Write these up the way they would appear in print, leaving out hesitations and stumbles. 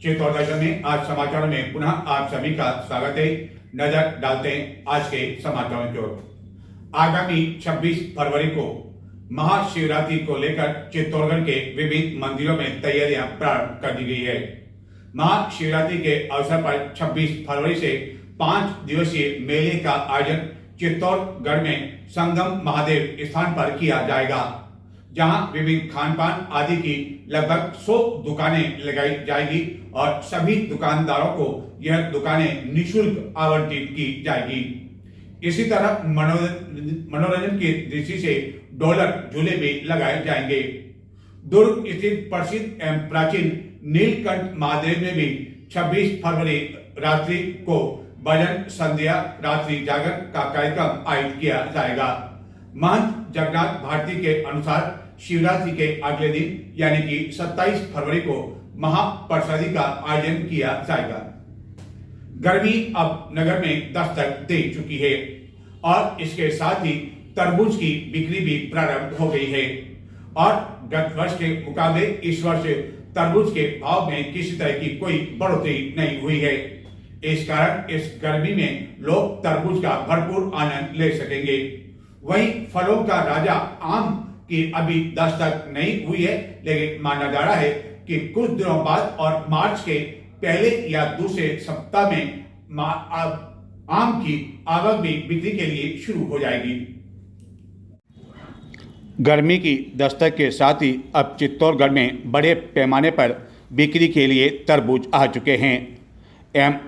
चित्तौड़गढ़ में आज समाचारों में पुनः आप सभी का स्वागत है। नजर डालते हैं आज के समाचारों की ओर। आगामी 26 फरवरी को महाशिवरात्रि को लेकर चित्तौड़गढ़ के विभिन्न मंदिरों में तैयारियां प्रारंभ कर दी गई है। महाशिवरात्रि के अवसर पर 26 फरवरी से 5 दिवसीय मेले का आयोजन चित्तौड़गढ़ में संगम महादेव स्थान पर किया जाएगा, जहां विभिन्न खान पान आदि की लगभग 100 दुकानें लगाई जाएगी और सभी दुकानदारों को यह दुकानें निःशुल्क आवंटित की जाएगी। इसी तरह मनोरंजन की दृष्टि से डॉलर झूले भी लगाए जाएंगे। दुर्ग स्थित प्रसिद्ध एवं प्राचीन नीलकंठ महादेव में भी 26 फरवरी रात्रि को भजन संध्या रात्रि जागरण का कार्यक्रम आयोजित किया जाएगा। महंत जगन्नाथ भारती के अनुसार शिवरात्रि के अगले दिन यानी कि 27 फरवरी को महाप्रसादी का आयोजन किया जाएगा। गर्मी अब नगर में दस्तक दे चुकी है और इसके साथ ही तरबूज की बिक्री भी प्रारंभ हो गई है और गत वर्ष के मुकाबले इस वर्ष तरबूज के भाव में किसी तरह की कोई बढ़ोतरी नहीं हुई है। इस कारण इस गर्मी में लोग तरबूज का भरपूर आनंद ले सकेंगे। वहीं फलों का राजा आम की अभी दस्तक नहीं हुई है, लेकिन माना जा रहा है कि कुछ दिनों बाद और मार्च के पहले या दूसरे सप्ताह में आम की आवक भी बिक्री के लिए शुरू हो जाएगी। गर्मी की दस्तक के साथ ही अब चित्तौड़गढ़ में बड़े पैमाने पर बिक्री के लिए तरबूज आ चुके हैं एवं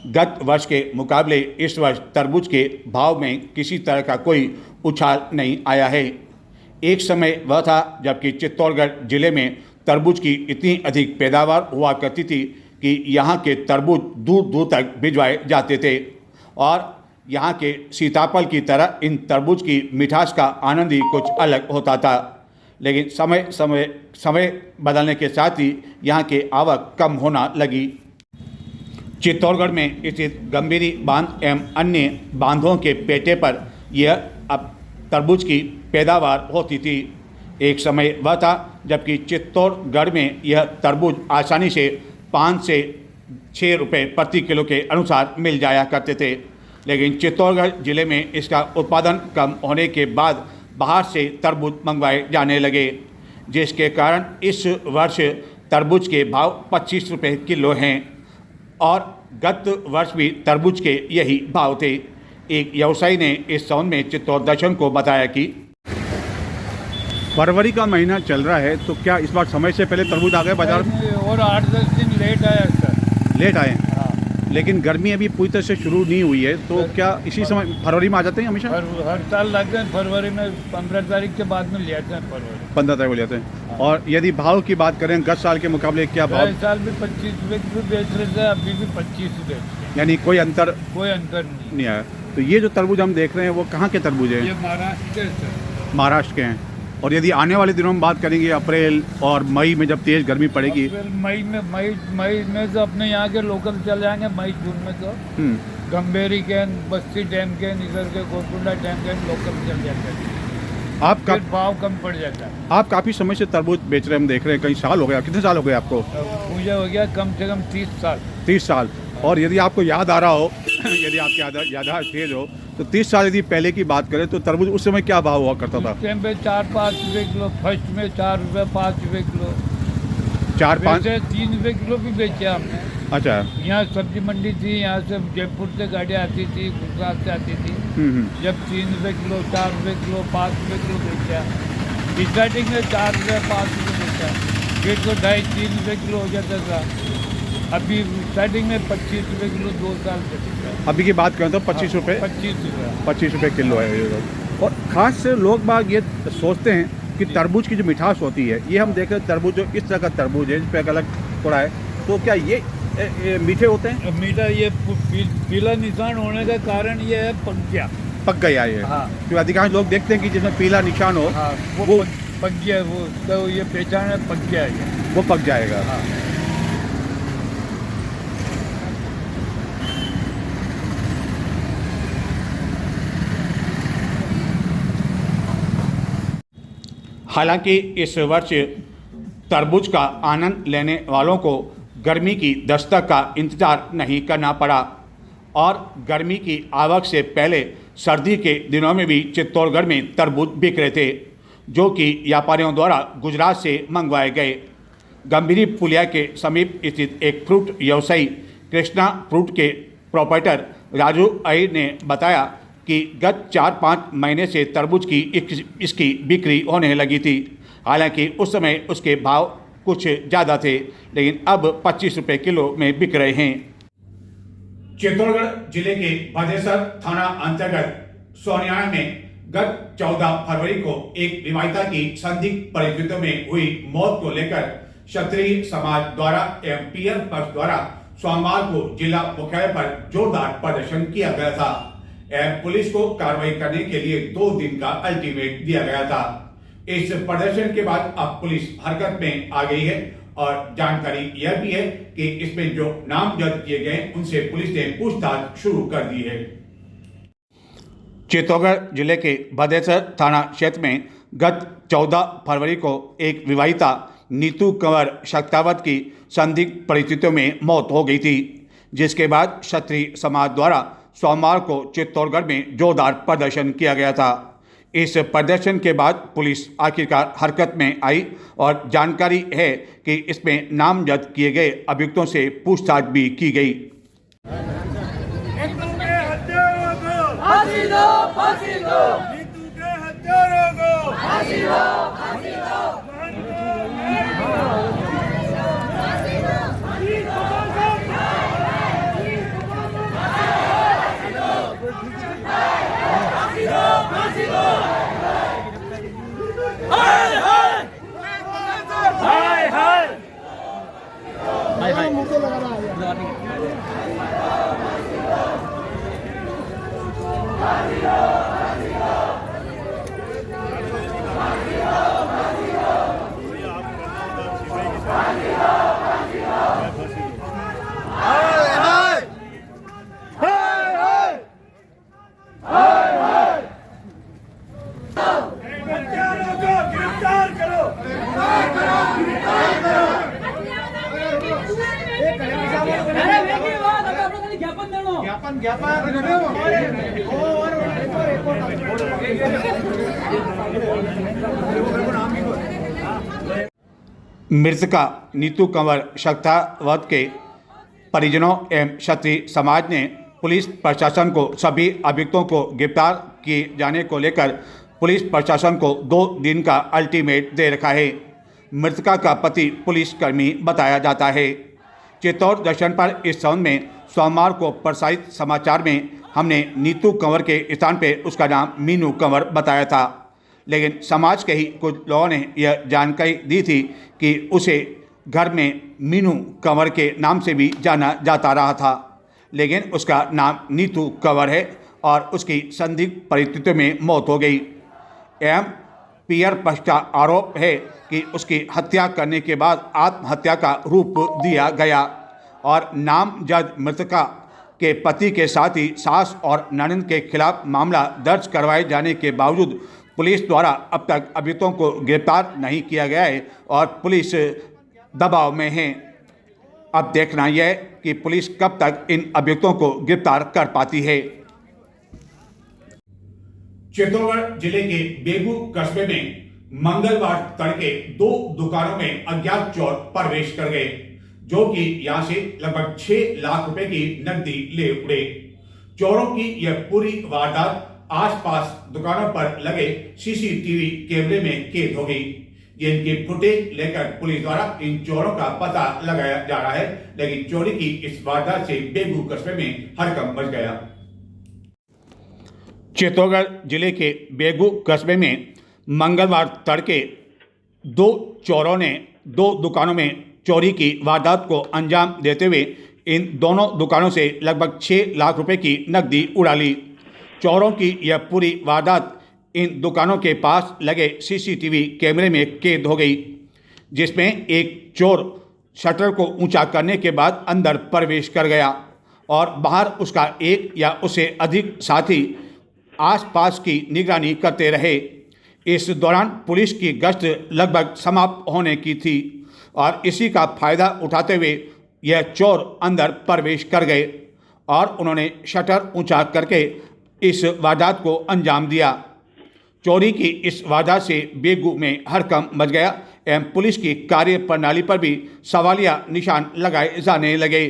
गत वर्ष के मुकाबले इस वर्ष तरबूज के भाव में किसी तरह का कोई उछाल नहीं आया है। एक समय वह था जबकि चित्तौड़गढ़ जिले में तरबूज की इतनी अधिक पैदावार हुआ करती थी कि यहाँ के तरबूज दूर दूर तक भिजवाए जाते थे और यहाँ के सीताफल की तरह इन तरबूज की मिठास का आनंद ही कुछ अलग होता था। लेकिन समय बदलने के साथ ही यहाँ के आवक कम होना लगी। चित्तौड़गढ़ में स्थित गंभीरी बांध एवं अन्य बांधों के पेटे पर यह अब तरबूज की पैदावार होती थी। एक समय वह था जबकि चित्तौड़गढ़ में यह तरबूज आसानी से 5 से 6 रुपये प्रति किलो के अनुसार मिल जाया करते थे, लेकिन चित्तौड़गढ़ जिले में इसका उत्पादन कम होने के बाद बाहर से तरबूज मंगवाए जाने लगे, जिसके कारण इस वर्ष तरबूज के भाव 25 रुपये किलो हैं और गत वर्ष भी तरबूज के यही भाव थे। एक व्यवसायी ने इस संबंध में चित्तौड़ दर्शन को बताया कि फरवरी का महीना चल रहा है, तो क्या इस बार समय से पहले तरबूज आ गए बाजार में? और 8-10 दिन लेट आया सर। लेट आए? हाँ। लेकिन गर्मी अभी पूरी तरह से शुरू नहीं हुई है, तो क्या इसी समय फरवरी में आ जाते हैं हमेशा? हर साल लगते हैं फरवरी में, 15 तारीख के बाद में ले आते हैं फरवरी। 15 तारीख को ले आते हैं। और यदि भाव की बात करें गत साल के मुकाबले क्या भाव? इस साल भी 25 रुपये किलो बेच रहे थे, अभी भी 25 रुपये। यानी कोई अंतर नहीं आया। तो ये जो तरबूज हम देख रहे हैं वो कहाँ के तरबूज है? ये महाराष्ट्र के। महाराष्ट्र के हैं। और यदि आने वाले दिनों में बात करेंगे अप्रैल और मई में जब तेज गर्मी पड़ेगी, मई में तो अपने यहाँ के लोकल चल जाएंगे। मई जून में तो गंभीरी के, बस्ती डैम के, इधर के गोलकुंडा डैम के लोकल चल जाते हैं। आपका भाव कम पड़ जाता है। आप काफ़ी समय से तरबूज बेच रहे हैं, हम देख रहे हैं। कई साल हो गया। कितने साल हो गए आपको? मुझे हो गया कम से कम 30 साल। 30 साल। और यदि आपको याद आ रहा हो यदि आपकी याददाश्त तेज हो तो 30 साल यदि पहले की बात करें तो तरबूज उस समय क्या भाव हुआ करता था? उस टाइम पे 4-5 रुपये किलो, फर्स्ट में 4 रुपये 5 रुपये किलो, 4-5 3 रुपये किलो भी बेचे हमने। अच्छा। यहाँ सब्जी मंडी थी, यहाँ से जयपुर से गाड़ी आती थी, गुजरात से आती थी। जब 3 रुपये किलो, 4 रुपये किलो, 5 रुपये किलो बेचा। स्टार्टिंग में 4 रुपये 5 रुपये बेचा, फिर तो 2.5-3 रुपये किलो हो जाता था। अभी स्टार्टिंग में 25 रुपये किलो 2 साल से बिका। अभी की बात करें तो 25 रुपये 25 रुपये किलो है। और ख़ास से लोग बाग ये सोचते हैं कि तरबूज की जो मिठास होती है, ये हम देख रहे हैं तरबूज जो इस तरह का तरबूज है जिस पर अलग थोड़ा है, तो क्या ये मीठे होते हैं? मीठा ये पीला निशान होने का कारण ये है पक गया ये। हाँ। तो अधिकांश लोग देखते हैं कि जिसमें पीला निशान हो, हाँ, वो पक गया, वो तो ये पहचान है, पक गया है, वो पक जाएगा। हाँ। हालांकि इस वर्ष तरबूज का आनंद लेने वालों को गर्मी की दस्तक का इंतजार नहीं करना पड़ा और गर्मी की आवक से पहले सर्दी के दिनों में भी चित्तौड़गढ़ में तरबूज बिक रहे थे, जो कि व्यापारियों द्वारा गुजरात से मंगवाए गए। गंभीरी पुलिया के समीप स्थित एक फ्रूट व्यवसायी कृष्णा फ्रूट के प्रोपराइटर राजू अय्यर ने बताया कि गत 4-5 महीने से तरबूज की इसकी बिक्री होने लगी थी। हालांकि उस समय उसके भाव कुछ ज़्यादा थे, लेकिन अब 25 रुपये किलो में बिक रहे हैं। चित्तौड़गढ़ जिले के भदेसर थाना अंतर्गत सोनियाना में गत 14 फरवरी को एक विवाहिता की संदिग्ध परिस्थितियों में हुई मौत को लेकर क्षत्रिय समाज द्वारा एवं पीयर पक्ष द्वारा सोमवार को जिला मुख्यालय पर जोरदार प्रदर्शन किया गया था एवं पुलिस को कार्रवाई करने के लिए 2 दिन का अल्टीमेट दिया गया था। इस प्रदर्शन के बाद अब पुलिस हरकत में आ गई है और जानकारी यह भी है कि इसमें जो नामजद किए गए उनसे पुलिस ने पूछताछ शुरू कर दी है। चित्तौड़गढ़ जिले के भदेसर थाना क्षेत्र में गत 14 फरवरी को एक विवाहिता नीतू कंवर शक्तावत की संदिग्ध परिस्थितियों में मौत हो गई थी, जिसके बाद क्षत्रिय समाज द्वारा सोमवार को चित्तौड़गढ़ में जोरदार प्रदर्शन किया गया था। इस प्रदर्शन के बाद पुलिस आखिरकार हरकत में आई और जानकारी है कि इसमें नामजद किए गए अभियुक्तों से पूछताछ भी की गई। फांसी दो, फांसी दो, नीतू के हत्यारों को फांसी दो, फांसी दो। मृतका नीतू कंवर शक्तावत के परिजनों एवं क्षत्रिय समाज ने पुलिस प्रशासन को सभी अभियुक्तों को गिरफ्तार किए जाने को लेकर पुलिस प्रशासन को 2 दिन का अल्टीमेट दे रखा है। मृतका का पति पुलिसकर्मी बताया जाता है। चित्तौड़ दर्शन पर इस संबंध में सोमवार को प्रसारित समाचार में हमने नीतू कंवर के स्थान पर उसका नाम मीनू कंवर बताया था, लेकिन समाज के ही कुछ लोगों ने यह जानकारी दी थी कि उसे घर में मीनू कंवर के नाम से भी जाना जाता रहा था, लेकिन उसका नाम नीतू कंवर है और उसकी संदिग्ध परिस्थितियों में मौत हो गई। एवं पीयर पक्ष का आरोप है कि उसकी हत्या करने के बाद आत्महत्या का रूप दिया गया और नामजद मृतका के पति के साथ ही सास और ननद के खिलाफ मामला दर्ज करवाए जाने के बावजूद पुलिस द्वारा अब तक अभियुक्तों को गिरफ्तार नहीं किया गया है और पुलिस दबाव में है। अब देखना यह है कि पुलिस कब तक इन अभियुक्तों को गिरफ्तार कर पाती है। चित्तौड़गढ़ जिले के बेगू कस्बे में मंगलवार तड़के 2 दुकानों में अज्ञात चोर प्रवेश कर गए, जो कि यहां से लगभग 6 लाख रुपए की नकदी ले उड़े। चोरों की यह पूरी वारदात आसपास दुकानों पर लगे सीसीटीवी कैमरे में कैद हो गई। इनकी फुटेज लेकर पुलिस द्वारा इन चोरों का पता लगाया जा रहा है, लेकिन चोरी की इस वारदात से बेगू कस्बे में हड़कंप मच गया। चित्तौड़गढ़ जिले के बेगू कस्बे में मंगलवार तड़के 2 चोरों ने 2 दुकानों में चोरी की वारदात को अंजाम देते हुए इन दोनों दुकानों से लगभग 6 लाख रुपए की नकदी उड़ा ली। चोरों की यह पूरी वारदात इन दुकानों के पास लगे सीसीटीवी कैमरे में कैद हो गई, जिसमें एक चोर शटर को ऊंचा करने के बाद अंदर प्रवेश कर गया और बाहर उसका एक या उससे अधिक साथी आसपास की निगरानी करते रहे। इस दौरान पुलिस की गश्त लगभग समाप्त होने की थी और इसी का फायदा उठाते हुए यह चोर अंदर प्रवेश कर गए और उन्होंने शटर ऊंचा करके इस वारदात को अंजाम दिया। चोरी की इस वारदात से बेगू में हड़कंप मच गया एवं पुलिस की कार्य प्रणाली पर भी सवालिया निशान लगाए जाने लगे।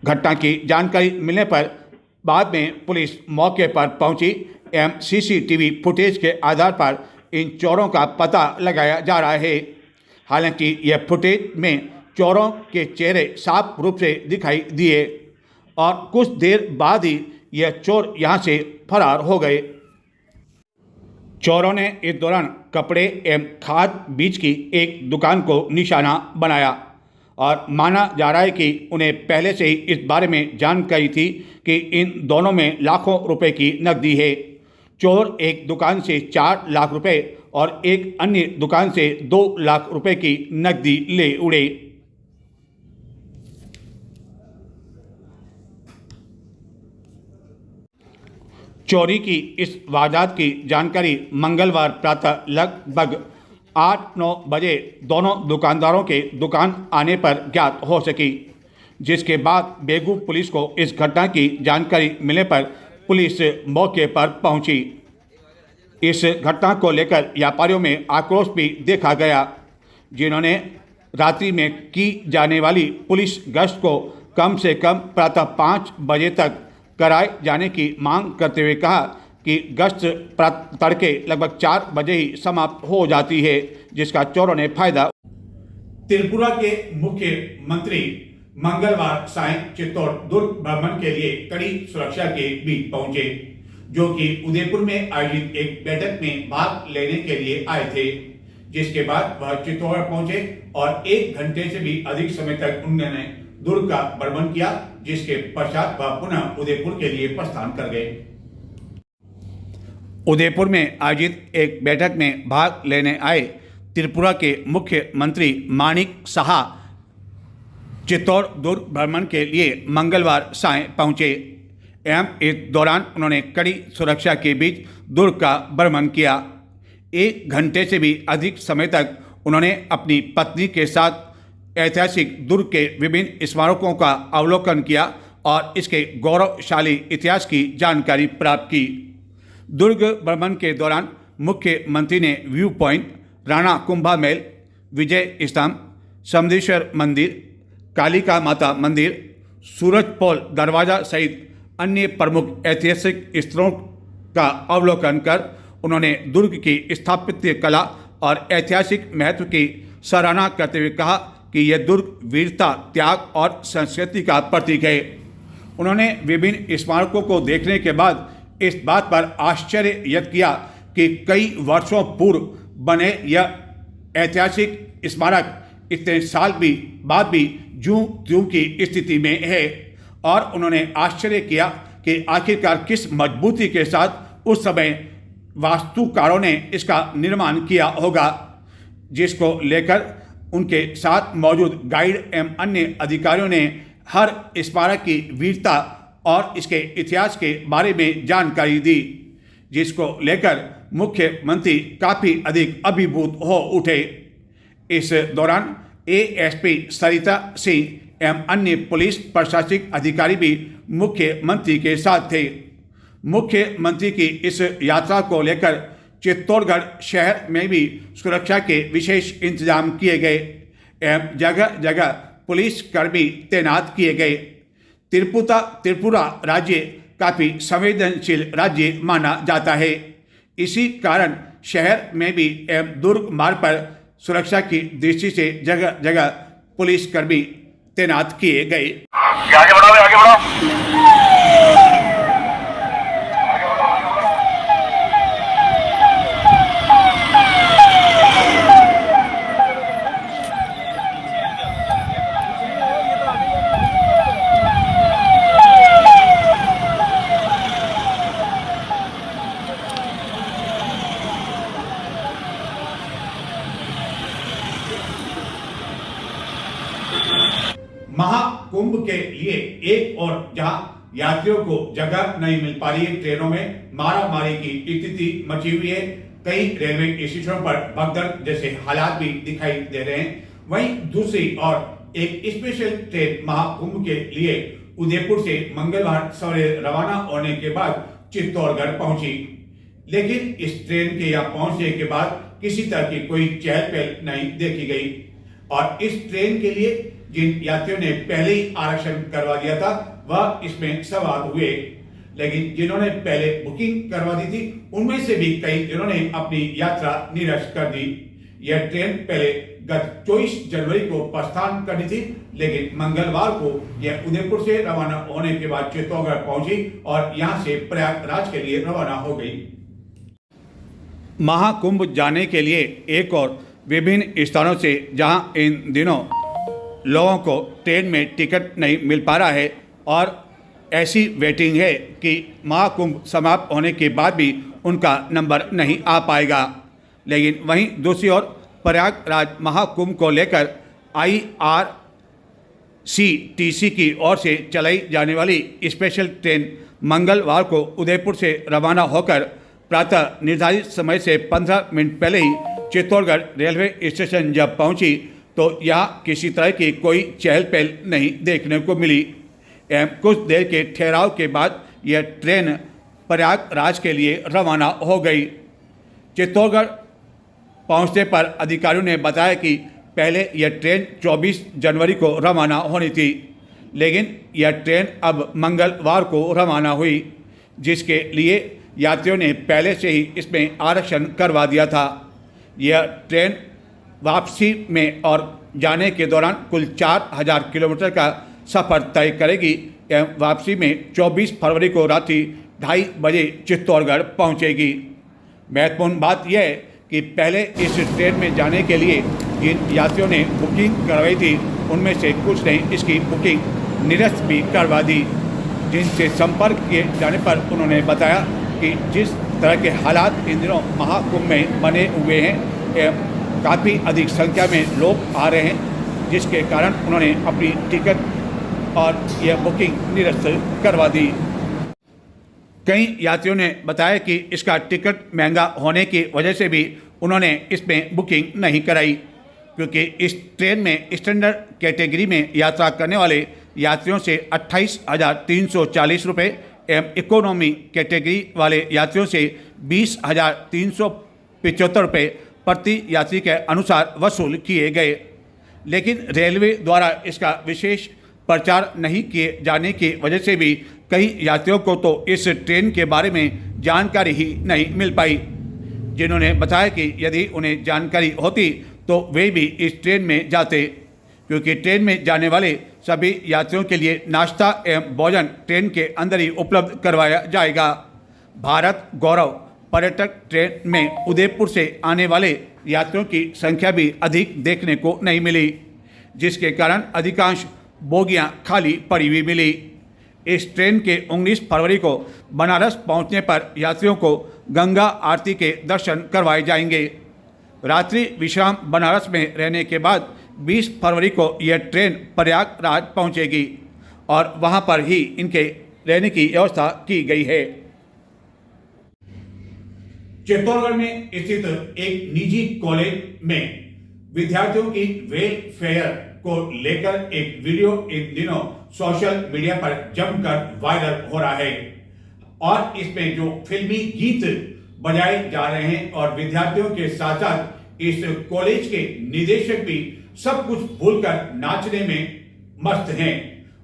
घटना की जानकारी मिलने पर बाद में पुलिस मौके पर पहुंची एवं सीसीटीवी फुटेज के आधार पर इन चोरों का पता लगाया जा रहा है। हालांकि यह फुटेज में चोरों के चेहरे साफ रूप से दिखाई दिए और कुछ देर बाद ही यह चोर यहां से फरार हो गए। चोरों ने इस दौरान कपड़े एवं खाद बीज की एक दुकान को निशाना बनाया और माना जा रहा है कि उन्हें पहले से ही इस बारे में जानकारी थी कि इन दोनों में लाखों रुपए की नकदी है। चोर एक दुकान से 4 लाख रुपए और एक अन्य दुकान से 2 लाख रुपए की नकदी ले उड़े। चोरी की इस वारदात की जानकारी मंगलवार प्रातः लगभग 8-9 बजे दोनों दुकानदारों के दुकान आने पर ज्ञात हो सकी, जिसके बाद बेगू पुलिस को इस घटना की जानकारी मिलने पर पुलिस मौके पर पहुंची। इस घटना को लेकर व्यापारियों में आक्रोश भी देखा गया, जिन्होंने रात्रि में की जाने वाली पुलिस गश्त को कम से कम प्रातः 5 बजे तक कराए जाने की मांग करते हुए कहा कि गश्त तड़के लगभग 4 बजे ही समाप्त हो जाती है, जिसका चोरों ने फायदा। त्रिपुरा के मुख्यमंत्री मंगलवार सायं चित्तौड़ दुर्ग भ्रमण के लिए कड़ी सुरक्षा के बीच पहुंचे, जो कि उदयपुर में आयोजित एक बैठक में भाग लेने के लिए आए थे, जिसके बाद वह चित्तौड़ पहुंचे और 1 घंटे से भी अधिक समय तक उन्होंने दुर्ग का भ्रमण किया, जिसके पश्चात वह पुनः उदयपुर के लिए प्रस्थान कर गए। उदयपुर में आयोजित एक बैठक में भाग लेने आए त्रिपुरा के मुख्यमंत्री माणिक साहा चित्तौड़ दुर्ग भ्रमण के लिए मंगलवार सायं पहुंचे एवं इस दौरान उन्होंने कड़ी सुरक्षा के बीच दुर्ग का भ्रमण किया। 1 घंटे से भी अधिक समय तक उन्होंने अपनी पत्नी के साथ ऐतिहासिक दुर्ग के विभिन्न स्मारकों का अवलोकन किया और इसके गौरवशाली इतिहास की जानकारी प्राप्त की। दुर्ग भ्रमण के दौरान मुख्यमंत्री ने व्यू पॉइंट, राणा कुंभा महल, विजय स्तंभ, समदेश्वर मंदिर, कालिका माता मंदिर, सूरजपोल दरवाजा सहित अन्य प्रमुख ऐतिहासिक स्थलों का अवलोकन कर उन्होंने दुर्ग की स्थापत्य कला और ऐतिहासिक महत्व की सराहना करते हुए कहा कि यह दुर्ग वीरता, त्याग और संस्कृति का प्रतीक है। उन्होंने विभिन्न स्मारकों को देखने के बाद इस बात पर आश्चर्य व्यक्त किया कि कई वर्षों पूर्व बने यह ऐतिहासिक स्मारक इतने साल बाद भी जूं त्यों की स्थिति में है और उन्होंने आश्चर्य किया कि आखिरकार किस मजबूती के साथ उस समय वास्तुकारों ने इसका निर्माण किया होगा, जिसको लेकर उनके साथ मौजूद गाइड एवं अन्य अधिकारियों ने हर स्मारक की वीरता और इसके इतिहास के बारे में जानकारी दी, जिसको लेकर मुख्यमंत्री काफ़ी अधिक अभिभूत हो उठे। इस दौरान एएसपी सरिता सिंह एवं अन्य पुलिस प्रशासनिक अधिकारी भी मुख्यमंत्री के साथ थे। मुख्यमंत्री की इस यात्रा को लेकर चित्तौड़गढ़ शहर में भी सुरक्षा के विशेष इंतजाम किए गए एवं जगह जगह पुलिस कर्मी तैनात किए गए। त्रिपुरा राज्य काफ़ी संवेदनशील राज्य माना जाता है, इसी कारण शहर में भी एवं दुर्ग मार्ग पर सुरक्षा की दृष्टि से जगह जगह पुलिस कर्मी तैनात किए गए। आगे बढ़ो, आगे बढ़ो। महाकुंभ के लिए एक और जहां यात्रियों को जगह नहीं मिल पा रही है, ट्रेनों में मारामारी की स्थिति मची हुई है, कई रेलवे स्टेशनों पर भगदड़ जैसे हालात भी दिखाई दे रहे हैं। वहीं दूसरी ओर एक स्पेशल ट्रेन महाकुंभ के लिए उदयपुर से मंगलवार सवेरे रवाना होने के बाद चित्तौड़गढ़ पहुंची, लेकिन इस ट्रेन के यहाँ पहुंचने के बाद किसी तरह की कोई चहल पहल नहीं देखी गई और इस ट्रेन के लिए जिन यात्रियों ने पहले ही आरक्षण करवा दिया था वह इसमें सवार हुए, लेकिन जिन्होंने पहले बुकिंग करवा दी थी उनमें से भी कई जिन्होंने अपनी यात्रा निरस्त कर दी। यह ट्रेन पहले गत 24 जनवरी को प्रस्थान करनी थी, लेकिन मंगलवार को यह उदयपुर से रवाना होने के बाद चित्तौड़गढ़ पहुंची और यहां से प्रयागराज के लिए रवाना हो गई। महाकुंभ जाने के लिए एक और विभिन्न स्थानों से जहां इन दिनों लोगों को ट्रेन में टिकट नहीं मिल पा रहा है और ऐसी वेटिंग है कि महाकुंभ समाप्त होने के बाद भी उनका नंबर नहीं आ पाएगा, लेकिन वहीं दूसरी ओर प्रयागराज महाकुंभ को लेकर IRCTC की ओर से चलाई जाने वाली स्पेशल ट्रेन मंगलवार को उदयपुर से रवाना होकर प्रातः निर्धारित समय से 15 मिनट पहले ही चित्तौड़गढ़ रेलवे स्टेशन जब पहुंची तो यहाँ किसी तरह की कोई चहल पहल नहीं देखने को मिली एवं कुछ देर के ठहराव के बाद यह ट्रेन प्रयागराज के लिए रवाना हो गई। चित्तौड़गढ़ पहुंचने पर अधिकारियों ने बताया कि पहले यह ट्रेन 24 जनवरी को रवाना होनी थी, लेकिन यह ट्रेन अब मंगलवार को रवाना हुई, जिसके लिए यात्रियों ने पहले से ही इसमें आरक्षण करवा दिया था। यह ट्रेन वापसी में और जाने के दौरान कुल 4000 किलोमीटर का सफ़र तय करेगी एवं वापसी में 24 फरवरी को रात्रि 2:30 बजे चित्तौड़गढ़ पहुंचेगी। महत्वपूर्ण बात यह है कि पहले इस ट्रेन में जाने के लिए जिन यात्रियों ने बुकिंग करवाई थी उनमें से कुछ ने इसकी बुकिंग निरस्त भी करवा दी, जिनसे संपर्क किए जाने पर उन्होंने बताया कि जिस तरह के हालात इन दिनों महाकुंभ में बने हुए हैं, काफ़ी अधिक संख्या में लोग आ रहे हैं, जिसके कारण उन्होंने अपनी टिकट और यह बुकिंग निरस्त करवा दी। कई यात्रियों ने बताया कि इसका टिकट महंगा होने की वजह से भी उन्होंने इसमें बुकिंग नहीं कराई, क्योंकि इस ट्रेन में स्टैंडर्ड कैटेगरी में यात्रा करने वाले यात्रियों से 28,340 रुपये एवं इकोनॉमी कैटेगरी वाले यात्रियों से 20,375 रुपये प्रति यात्री के अनुसार वसूल किए गए, लेकिन रेलवे द्वारा इसका विशेष प्रचार नहीं किए जाने की वजह से भी कई यात्रियों को तो इस ट्रेन के बारे में जानकारी ही नहीं मिल पाई, जिन्होंने बताया कि यदि उन्हें जानकारी होती तो वे भी इस ट्रेन में जाते, क्योंकि ट्रेन में जाने वाले सभी यात्रियों के लिए नाश्ता एवं भोजन ट्रेन के अंदर ही उपलब्ध करवाया जाएगा। भारत गौरव पर्यटक ट्रेन में उदयपुर से आने वाले यात्रियों की संख्या भी अधिक देखने को नहीं मिली, जिसके कारण अधिकांश बोगियां खाली पड़ी हुई मिली। इस ट्रेन के 19 फरवरी को बनारस पहुंचने पर यात्रियों को गंगा आरती के दर्शन करवाए जाएंगे। रात्रि विश्राम बनारस में रहने के बाद 20 फरवरी को यह ट्रेन प्रयागराज पहुंचेगी और वहां पर ही इनके रहने की व्यवस्था की गई है। चित्तौड़गढ़ में स्थित एक निजी कॉलेज में विद्यार्थियों की वेलफेयर को लेकर एक वीडियो इन दिनों सोशल मीडिया पर जमकर वायरल हो रहा है और इसमें जो फिल्मी गीत बजाए जा रहे हैं और विद्यार्थियों के साथ साथ इस कॉलेज के निदेशक भी सब कुछ भूलकर नाचने में मस्त हैं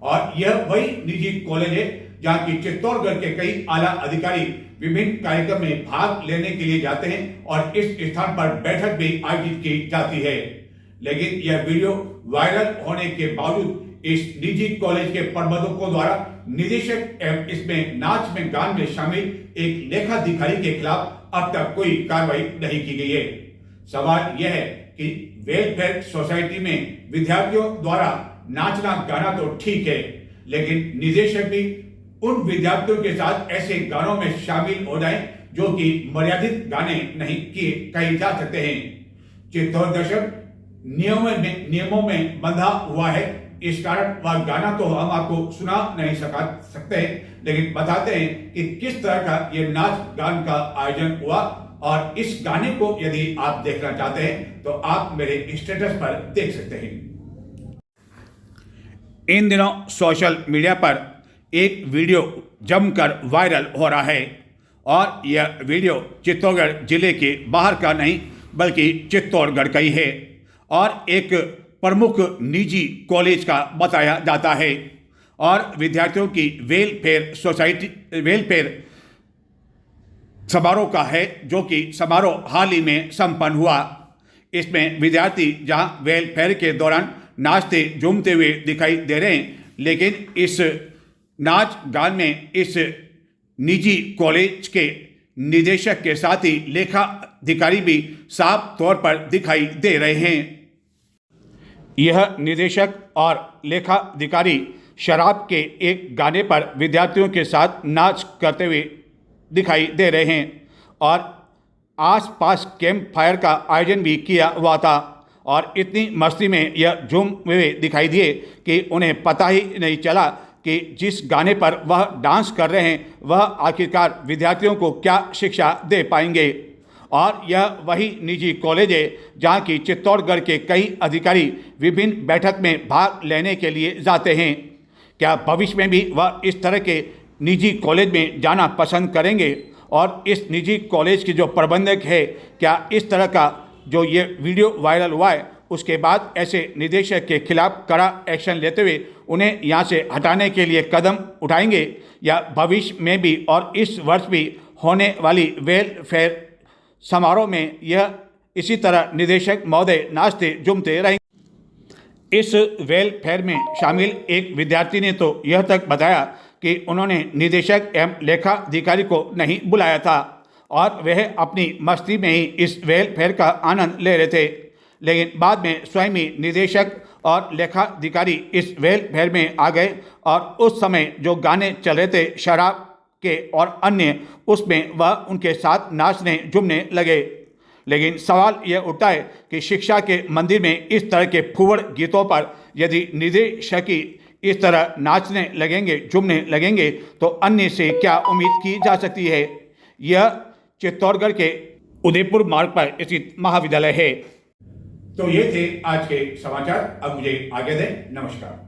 और यह वही निजी कॉलेज है जहां की चित्तौड़गढ़ के कई आला अधिकारी विभिन्न कार्यक्रम में भाग लेने के लिए जाते हैं और इस स्थान पर बैठक भी आयोजित की जाती है, लेकिन यह वीडियो वायरल होने के बावजूद इस निजी कॉलेज के प्रबंधकों द्वारा निदेशक एवं इसमें नाच में गान में शामिल एक लेखाधिकारी के खिलाफ अब तक कोई कार्रवाई नहीं की गई है। सवाल यह है कि वेलफेयर सोसाइटी में विद्यार्थियों द्वारा नाचना गाना तो ठीक है, लेकिन निदेशक भी उन विद्यार्थियों के साथ ऐसे गानों में शामिल हो जाएं जो कि मर्यादित गाने नहीं किए कहे जा सकते हैं। चित्तौड़गढ़ नियमों में बंधा हुआ है, इस कारण वह गाना तो हम आपको सुना नहीं सकते, लेकिन बताते हैं कि किस तरह का ये नाच गान का आयोजन हुआ और इस गाने को यदि आप देखना चाहते हैं तो आप मेरे स्टेटस पर देख सकते हैं। इन दिनों सोशल मीडिया पर एक वीडियो जमकर वायरल हो रहा है और यह वीडियो चित्तौड़गढ़ जिले के बाहर का नहीं बल्कि चित्तौड़गढ़ का ही है और एक प्रमुख निजी कॉलेज का बताया जाता है और विद्यार्थियों की वेलफेयर समारोह का है, जो कि समारोह हाल ही में संपन्न हुआ। इसमें विद्यार्थी जहां वेलफेयर के दौरान नाचते झूमते हुए दिखाई दे रहे हैं, लेकिन इस नाच गान में इस निजी कॉलेज के निदेशक के साथ ही लेखाधिकारी भी साफ तौर पर दिखाई दे रहे हैं। यह निदेशक और लेखाधिकारी शराब के एक गाने पर विद्यार्थियों के साथ नाच करते हुए दिखाई दे रहे हैं और आसपास कैंप फायर का आयोजन भी किया हुआ था और इतनी मस्ती में यह झूम हुए दिखाई दिए कि उन्हें पता ही नहीं चला कि जिस गाने पर वह डांस कर रहे हैं वह आखिरकार विद्यार्थियों को क्या शिक्षा दे पाएंगे। और यह वही निजी कॉलेज है जहां की चित्तौड़गढ़ के कई अधिकारी विभिन्न बैठक में भाग लेने के लिए जाते हैं। क्या भविष्य में भी वह इस तरह के निजी कॉलेज में जाना पसंद करेंगे और इस निजी कॉलेज के जो प्रबंधक है क्या इस तरह का जो ये वीडियो वायरल हुआ है उसके बाद ऐसे निदेशक के खिलाफ कड़ा एक्शन लेते हुए उन्हें यहाँ से हटाने के लिए कदम उठाएंगे या भविष्य में भी और इस वर्ष भी होने वाली वेलफेयर समारोह में यह इसी तरह निदेशक महोदय नाचते झूमते रहेंगे। इस वेलफेयर में शामिल एक विद्यार्थी ने तो यह तक बताया कि उन्होंने निदेशक एवं लेखाधिकारी को नहीं बुलाया था और वह अपनी मस्ती में ही इस वेलफेयर का आनंद ले रहे थे, लेकिन बाद में स्वयं ही निदेशक और लेखाधिकारी इस वेलफेयर में आ गए और उस समय जो गाने चल रहे थे शराब के और अन्य, उसमें वह उनके साथ नाचने झूमने लगे। लेकिन सवाल यह उठता है कि शिक्षा के मंदिर में इस तरह के फूहड़ गीतों पर यदि निदेशक ही इस तरह नाचने लगेंगे झूमने लगेंगे तो अन्य से क्या उम्मीद की जा सकती है। यह चित्तौड़गढ़ के उदयपुर मार्ग पर स्थित महाविद्यालय है। तो ये थे आज के समाचार। अब मुझे आगे दें। नमस्कार।